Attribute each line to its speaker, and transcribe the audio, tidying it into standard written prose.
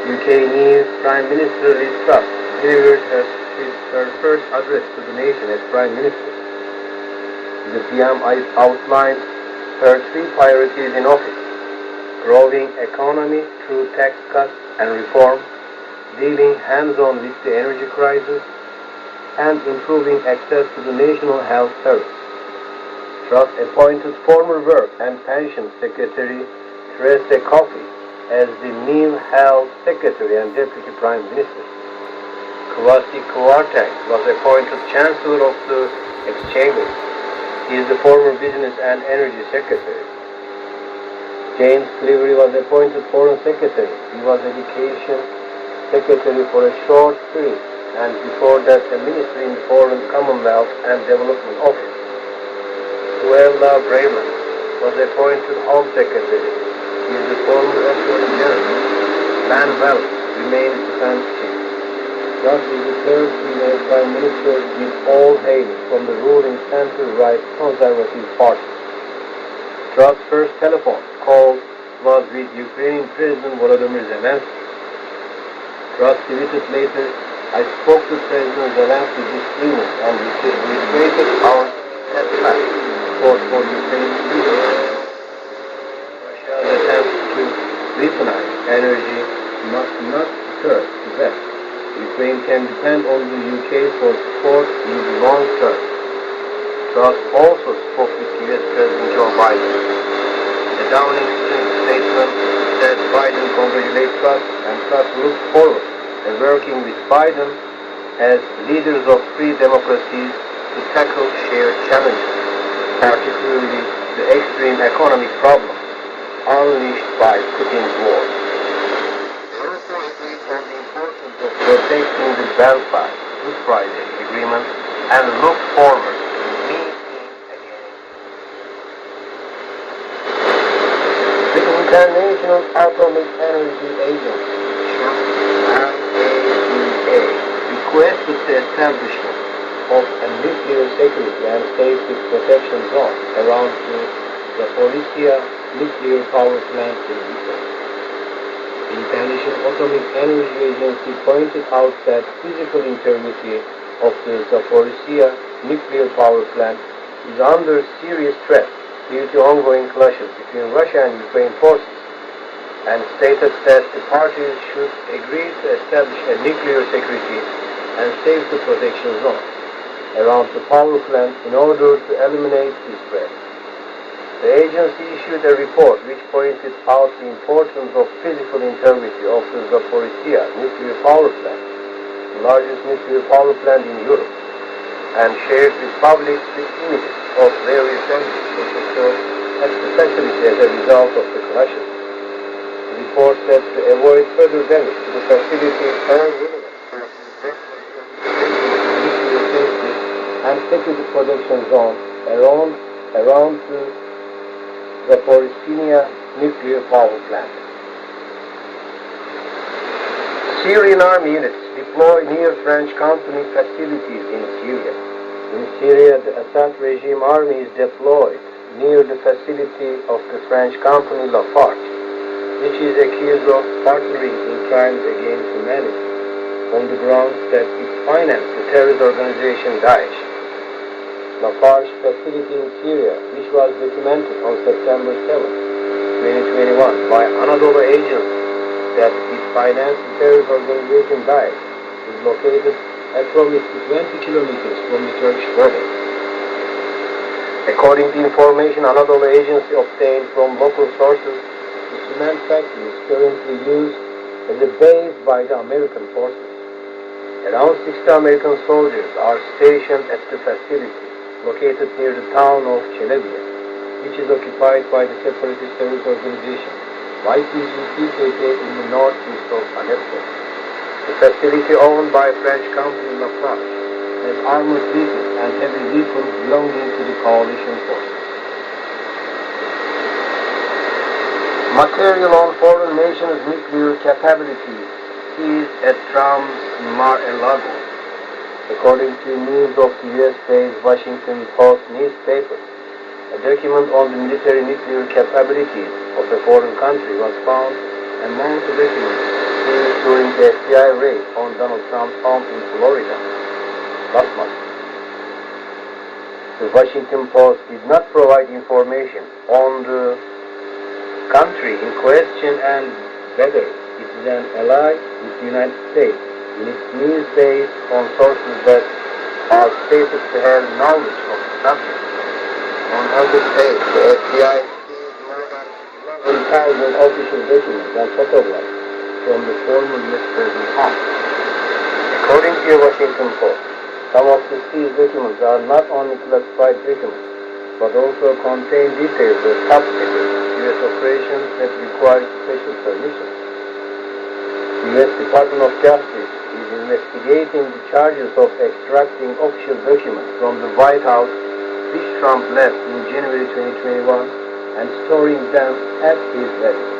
Speaker 1: UK new Prime Minister Liz Truss delivered her first address to the nation as Prime Minister. The PM outlined her three priorities in office: growing economy through tax cuts and reform, dealing hands-on with the energy crisis, and improving access to the National Health Service. Truss appointed former Work and Pension Secretary Theresa Coffey as the new Health Secretary and Deputy Prime Minister. Kwasi Kwarteng was appointed Chancellor of the Exchequer. He is the former Business and Energy Secretary. James Cleverly was appointed Foreign Secretary. He was Education Secretary for a short period, and before that a Minister in the Foreign Commonwealth and Development Office. Suella Braverman was appointed Home Secretary. He is the former Attorney General. Van Welt remains Defense Chief. Truss is the third female Prime Minister with all hailing from the ruling centre-right Conservative Party. Truss' first telephone call was with Ukrainian President Volodymyr Zelensky. Truss tweeted later, "I spoke to President Zelensky this evening and we stated our steadfast support for Ukraine's freedom. Russia's attempts to weaponize energy must not occur to West. Ukraine can depend on the UK for support in the long term." Truss also spoke with US President Joe Biden. The Downing Street statement said Biden congratulated Truss and Truss looked forward to working with Biden as leaders of free democracies to tackle shared challenges, particularly the extreme economic problems unleashed by Putin's war. They also agreed on the importance of protecting the Belfast Good Friday Agreement and look forward to meeting again. The International Atomic Energy Agency, IAEA, requested the establishment of a nuclear security and safety protection zone around the Zaporizhzhia nuclear power plant in Ukraine. The International Atomic Energy Agency pointed out that physical integrity of the Zaporizhzhia nuclear power plant is under serious threat due to ongoing clashes between Russia and Ukraine forces, and stated that the parties should agree to establish a nuclear security and safety protection zone around the power plant in order to eliminate this threat. The agency issued a report which pointed out the importance of physical integrity of the Zaporizhzhia nuclear power plant, the largest nuclear power plant in Europe, and shared with public the images of various damages which occurred at the facility as a result of the clashes. The report said to avoid further damage to the facility and security protection zone around the Zaporizhzhia nuclear power plant. Syrian army units deployed near French company facilities in Syria. In Syria, the Assad regime army is deployed near the facility of the French company Lafarge, which is accused of partnering in crimes against humanity, on the grounds that it financed the terrorist organization Daesh. Lafarge facility in Syria, which was documented on September 7, 2021 by Anadolu Agency that it financed the terrorist organization Daesh, is located approximately 20 kilometers from the Turkish border. According to information Anadolu Agency obtained from local sources, the cement factory is currently used as a base by the American forces. Around 60 American soldiers are stationed at the facility, located near the town of Chelebia, which is occupied by the separatist terrorist organization YPG-PKK in the northeast of Aleppo. The facility owned by French company Lafarge has armored vehicles and heavy vehicles belonging to the coalition forces. Material on foreign nations' nuclear capabilities seized at Trump's Mar-a-Lago. According to news of the US-based Washington Post newspaper, a document on the military nuclear capabilities of a foreign country was found among the documents seized the FBI raid on Donald Trump's home in Florida last month. The Washington Post did not provide information on the country in question and whether it is an ally with the United States. In its news based on sources that are stated to have knowledge of the subject. On August 8th, the FBI seized more than 11,000 official documents and photographs from the former U.S. President's home. According to the Washington Post, some of the seized documents are not only classified documents, but also contain details of top-secret U.S. operations that require special permission. The U.S. Department of Justice is investigating the charges of extracting official documents from the White House, which Trump left in January 2021, and storing them at his residence.